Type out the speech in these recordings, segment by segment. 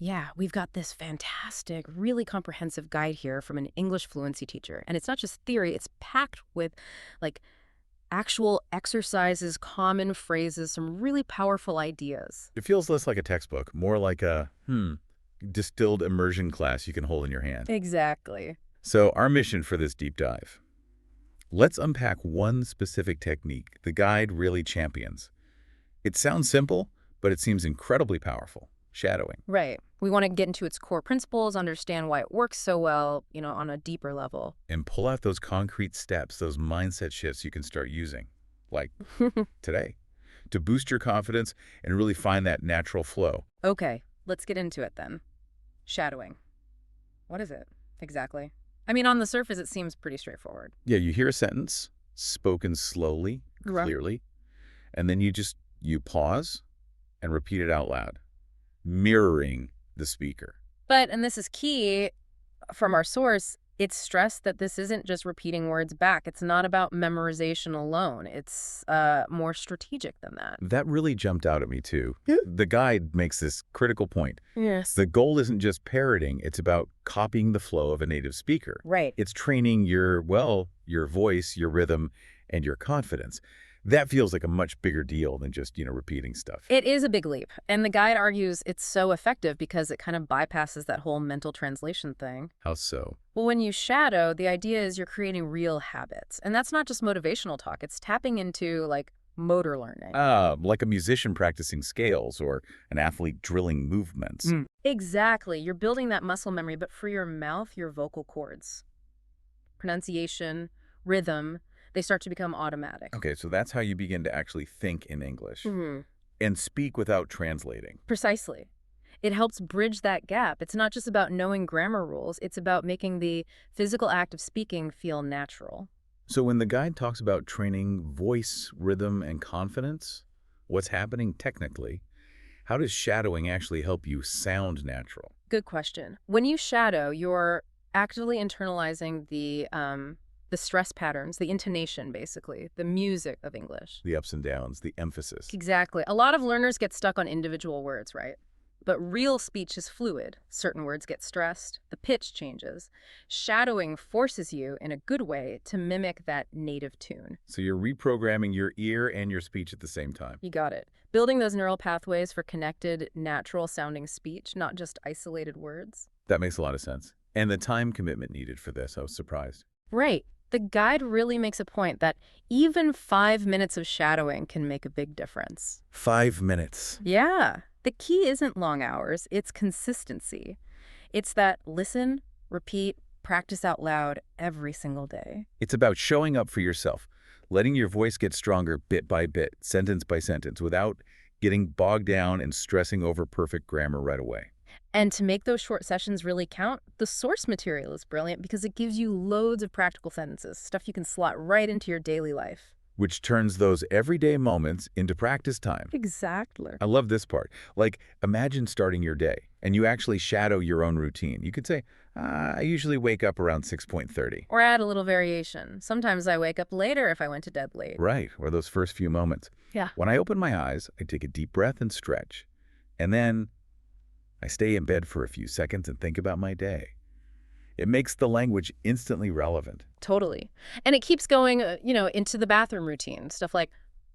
Yeah, we've got this fantastic, really comprehensive guide here from an English fluency teacher. And it's not just theory, it's packed with like actual exercises, common phrases, some really powerful ideas. It feels less like a textbook, more like a, distilled immersion class you can hold in your hand. Exactly. So our mission for this deep dive. Let's unpack one specific technique the guide really champions. It sounds simple, but it seems incredibly powerful. Shadowing. Right. We want to get into its core principles, understand why it works so well, on a deeper level. And pull out those concrete steps, those mindset shifts you can start using, like today, to boost your confidence and really find that natural flow. Okay, let's get into it then. Shadowing. What is it exactly? I mean, on the surface, it seems pretty straightforward. Yeah, you hear a sentence spoken slowly, Right. clearly, and then you pause and repeat it out loud, mirroring the speaker. But, and this is key from our source, it's stressed that this isn't just repeating words back. It's not about memorization alone. It's more strategic than that. That really jumped out at me too. Yeah. The guide makes this critical point. Yes. The goal isn't just parroting, it's about copying the flow of a native speaker. Right. It's training your voice, your rhythm, and your confidence. That feels like a much bigger deal than just, repeating stuff. It is a big leap. And the guide argues it's so effective because it kind of bypasses that whole mental translation thing. How so? Well, when you shadow, the idea is you're creating real habits. And that's not just motivational talk. It's tapping into, like, motor learning. Like a musician practicing scales or an athlete drilling movements. Exactly. You're building that muscle memory, but for your mouth, your vocal cords. Pronunciation, rhythm, they start to become automatic. Okay, so that's how you begin to actually think in English Hmm. and speak without translating. Precisely. It helps bridge that gap. It's not just about knowing grammar rules. It's about making the physical act of speaking feel natural. So when the guide talks about training voice, rhythm, and confidence, what's happening technically? How does shadowing actually help you sound natural? Good question. When you shadow, you're actively internalizing the stress patterns, the intonation, basically, the music of English. The ups and downs, the emphasis. Exactly. A lot of learners get stuck on individual words, right? But real speech is fluid. Certain words get stressed, the pitch changes. Shadowing forces you, in a good way, to mimic that native tune. So you're reprogramming your ear and your speech at the same time. You got it. Building those neural pathways for connected, natural-sounding speech, not just isolated words. That makes a lot of sense. And the time commitment needed for this, I was surprised. Right. The guide really makes a point that even 5 minutes of shadowing can make a big difference. 5 minutes. Yeah. The key isn't long hours, it's consistency. It's that listen, repeat, practice out loud every single day. It's about showing up for yourself, letting your voice get stronger bit by bit, sentence by sentence, without getting bogged down and stressing over perfect grammar right away. And to make those short sessions really count, the source material is brilliant because it gives you loads of practical sentences, stuff you can slot right into your daily life. Which turns those everyday moments into practice time. Exactly. I love this part. Like, imagine starting your day, and you actually shadow your own routine. You could say, I usually wake up around 6:30. Or add a little variation. Sometimes I wake up later if I went to bed late. Right, or those first few moments. Yeah. When I open my eyes, I take a deep breath and stretch. And then I stay in bed for a few seconds and think about my day. It makes the language instantly relevant. Totally. And it keeps going, into the bathroom routine. Stuff like,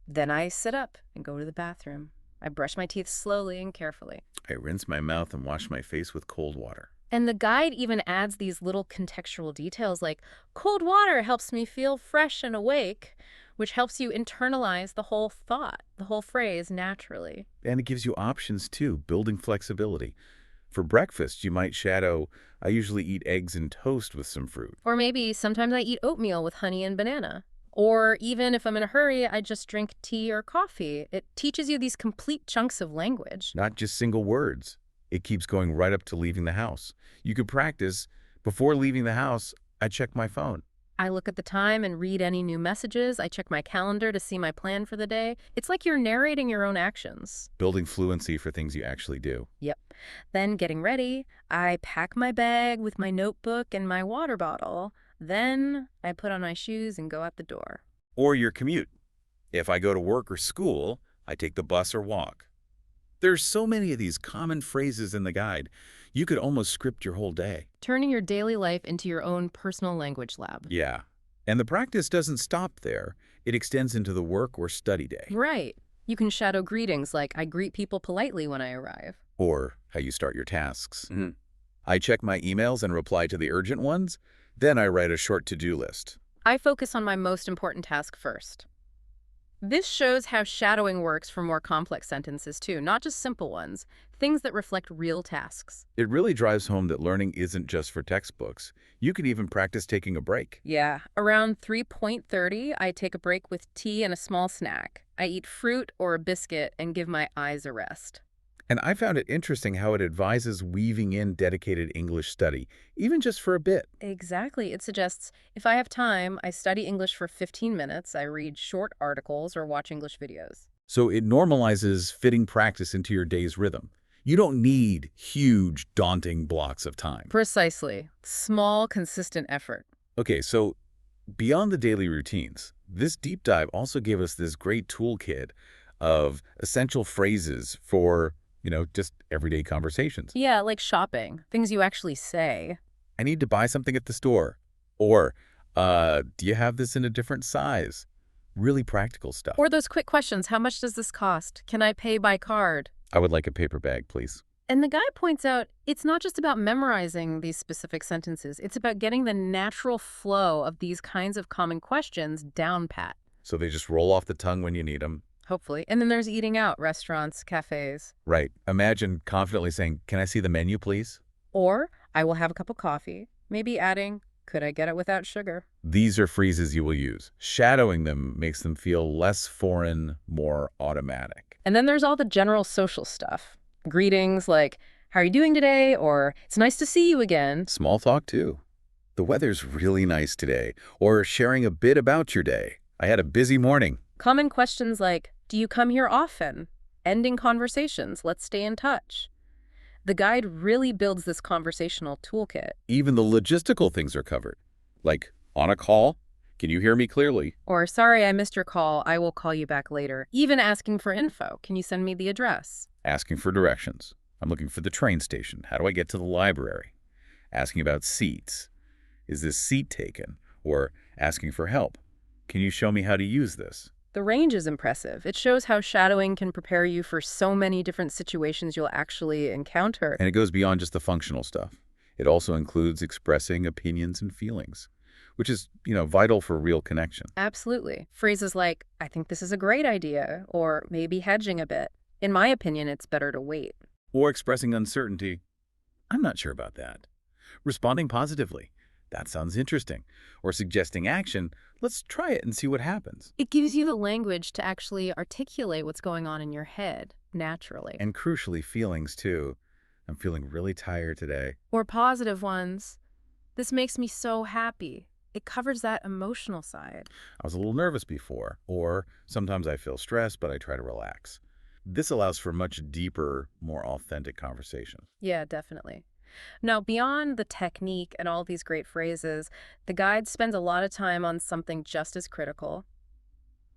then I sit up and go to the bathroom. I brush my teeth slowly and carefully. I rinse my mouth and wash my face with cold water. And the guide even adds these little contextual details like, cold water helps me feel fresh and awake, which helps you internalize the whole thought, the whole phrase naturally. And it gives you options too, building flexibility. For breakfast, you might shadow, I usually eat eggs and toast with some fruit. Or maybe sometimes I eat oatmeal with honey and banana. Or even if I'm in a hurry, I just drink tea or coffee. It teaches you these complete chunks of language. Not just single words. It keeps going right up to leaving the house. You could practice, before leaving the house, I check my phone. I look at the time and read any new messages. I check my calendar to see my plan for the day. It's like you're narrating your own actions. Building fluency for things you actually do. Yep. Then getting ready, I pack my bag with my notebook and my water bottle. Then I put on my shoes and go out the door. Or your commute. If I go to work or school, I take the bus or walk. There's so many of these common phrases in the guide. You could almost script your whole day. Turning your daily life into your own personal language lab. Yeah. And the practice doesn't stop there. It extends into the work or study day. Right. You can shadow greetings like, I greet people politely when I arrive. Or how you start your tasks. I check my emails and reply to the urgent ones. Then I write a short to-do list. I focus on my most important task first. This shows how shadowing works for more complex sentences too, not just simple ones, things that reflect real tasks. It really drives home that learning isn't just for textbooks. You can even practice taking a break. Yeah, around 3:30, I take a break with tea and a small snack. I eat fruit or a biscuit and give my eyes a rest. And I found it interesting how it advises weaving in dedicated English study, even just for a bit. Exactly. It suggests if I have time, I study English for 15 minutes, I read short articles or watch English videos. So it normalizes fitting practice into your day's rhythm. You don't need huge, daunting blocks of time. Precisely. Small, consistent effort. Okay, so beyond the daily routines, this deep dive also gave us this great toolkit of essential phrases for, just everyday conversations. Yeah, like shopping, things you actually say. I need to buy something at the store. Or, do you have this in a different size? Really practical stuff. Or those quick questions, how much does this cost? Can I pay by card? I would like a paper bag, please. And the guy points out it's not just about memorizing these specific sentences. It's about getting the natural flow of these kinds of common questions down pat. So they just roll off the tongue when you need them. Hopefully. And then there's eating out, restaurants, cafes. Right. Imagine confidently saying, "Can I see the menu, please?" Or, I will have a cup of coffee. Maybe adding, could I get it without sugar? These are phrases you will use. Shadowing them makes them feel less foreign, more automatic. And then there's all the general social stuff. Greetings like, how are you doing today? Or, it's nice to see you again. Small talk, too. The weather's really nice today. Or sharing a bit about your day. I had a busy morning. Common questions like, do you come here often? Ending conversations, let's stay in touch. The guide really builds this conversational toolkit. Even the logistical things are covered. Like, on a call, can you hear me clearly? Or, sorry, I missed your call, I will call you back later. Even asking for info, can you send me the address? Asking for directions. I'm looking for the train station. How do I get to the library? Asking about seats. Is this seat taken? Or asking for help. Can you show me how to use this? The range is impressive. It shows how shadowing can prepare you for so many different situations you'll actually encounter. And it goes beyond just the functional stuff. It also includes expressing opinions and feelings, which is, vital for real connection. Absolutely. Phrases like, I think this is a great idea, or maybe hedging a bit. In my opinion, it's better to wait. Or expressing uncertainty. I'm not sure about that. Responding positively. That sounds interesting. Or suggesting action. Let's try it and see what happens. It gives you the language to actually articulate what's going on in your head, naturally. And crucially, feelings, too. I'm feeling really tired today. Or positive ones. This makes me so happy. It covers that emotional side. I was a little nervous before. Or sometimes I feel stressed, but I try to relax. This allows for much deeper, more authentic conversation. Yeah, definitely. Now, beyond the technique and all these great phrases, the guide spends a lot of time on something just as critical,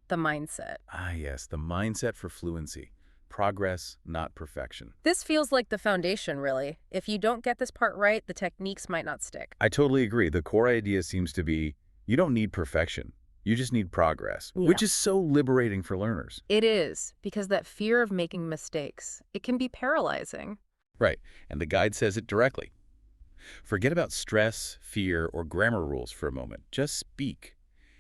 the mindset. Ah, yes, the mindset for fluency. Progress, not perfection. This feels like the foundation, really. If you don't get this part right, the techniques might not stick. I totally agree. The core idea seems to be you don't need perfection. You just need progress, which is so liberating for learners. It is, because that fear of making mistakes, it can be paralyzing. Right, and the guide says it directly. Forget about stress, fear, or grammar rules for a moment. Just speak.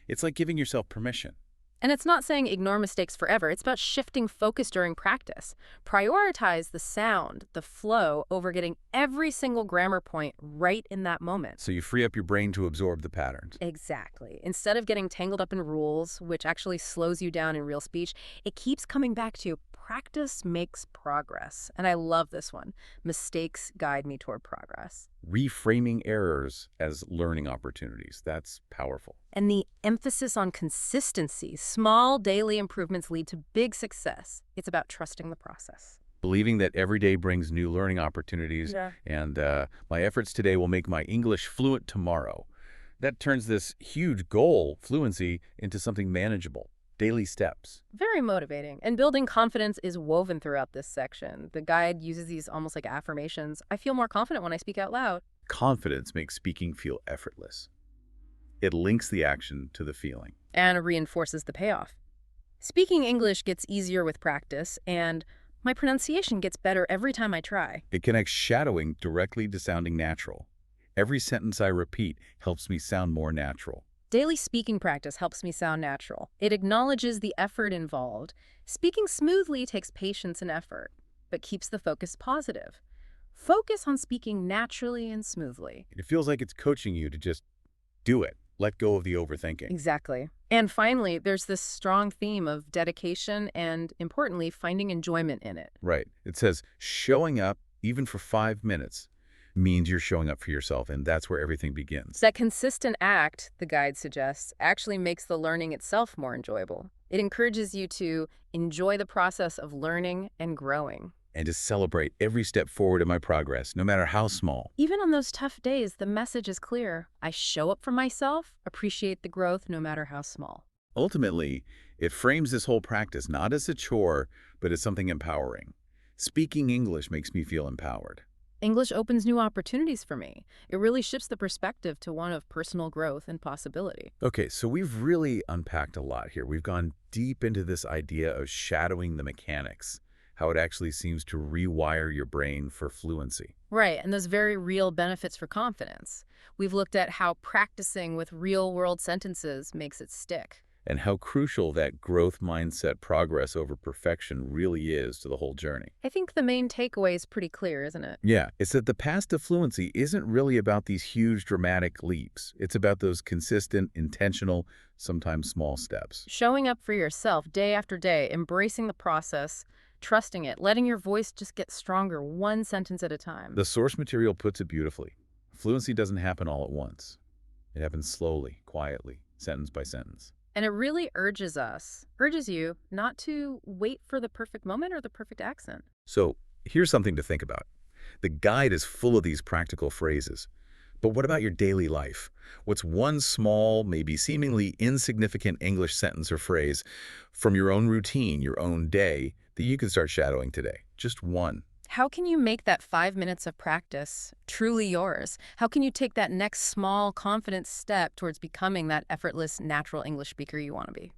It's like giving yourself permission. And it's not saying ignore mistakes forever. It's about shifting focus during practice. Prioritize the sound, the flow, over getting every single grammar point right in that moment. So you free up your brain to absorb the patterns. Exactly. Instead of getting tangled up in rules, which actually slows you down in real speech, it keeps coming back to practice makes progress. And I love this one. Mistakes guide me toward progress. Reframing errors as learning opportunities. That's powerful. And the emphasis on consistency. Small daily improvements lead to big success. It's about trusting the process. Believing that every day brings new learning opportunities. Yeah. And my efforts today will make my English fluent tomorrow. That turns this huge goal, fluency, into something manageable. daily steps. Very motivating. And building confidence is woven throughout this section. The guide uses these almost like affirmations. I feel more confident when I speak out loud. Confidence makes speaking feel effortless. It links the action to the feeling. And reinforces the payoff. Speaking English gets easier with practice, and my pronunciation gets better every time I try. It connects shadowing directly to sounding natural. Every sentence I repeat helps me sound more natural. Daily speaking practice helps me sound natural. It acknowledges the effort involved. Speaking smoothly takes patience and effort, but keeps the focus positive. Focus on speaking naturally and smoothly. It feels like it's coaching you to just do it. Let go of the overthinking. Exactly. And finally, there's this strong theme of dedication and, importantly, finding enjoyment in it. Right. It says showing up, even for 5 minutes, means you're showing up for yourself, and that's where everything begins. That consistent act, the guide suggests, actually makes the learning itself more enjoyable. It encourages you to enjoy the process of learning and growing. And to celebrate every step forward in my progress, no matter how small. Even on those tough days, the message is clear. I show up for myself, appreciate the growth no matter how small. Ultimately, it frames this whole practice not as a chore, but as something empowering. Speaking English makes me feel empowered. English opens new opportunities for me. It really shifts the perspective to one of personal growth and possibility. Okay, so we've really unpacked a lot here. We've gone deep into this idea of shadowing the mechanics, how it actually seems to rewire your brain for fluency. Right, and those very real benefits for confidence. We've looked at how practicing with real-world sentences makes it stick. And how crucial that growth mindset progress over perfection really is to the whole journey. I think the main takeaway is pretty clear, isn't it? Yeah, it's that the path to fluency isn't really about these huge dramatic leaps. It's about those consistent, intentional, sometimes small steps. Showing up for yourself day after day, embracing the process, trusting it, letting your voice just get stronger one sentence at a time. The source material puts it beautifully. Fluency doesn't happen all at once. It happens slowly, quietly, sentence by sentence. And it really urges you, not to wait for the perfect moment or the perfect accent. So here's something to think about. The guide is full of these practical phrases. But what about your daily life? What's one small, maybe seemingly insignificant English sentence or phrase from your own routine, your own day, that you can start shadowing today? Just one. How can you make that 5 minutes of practice truly yours? How can you take that next small, confident step towards becoming that effortless, natural English speaker you want to be?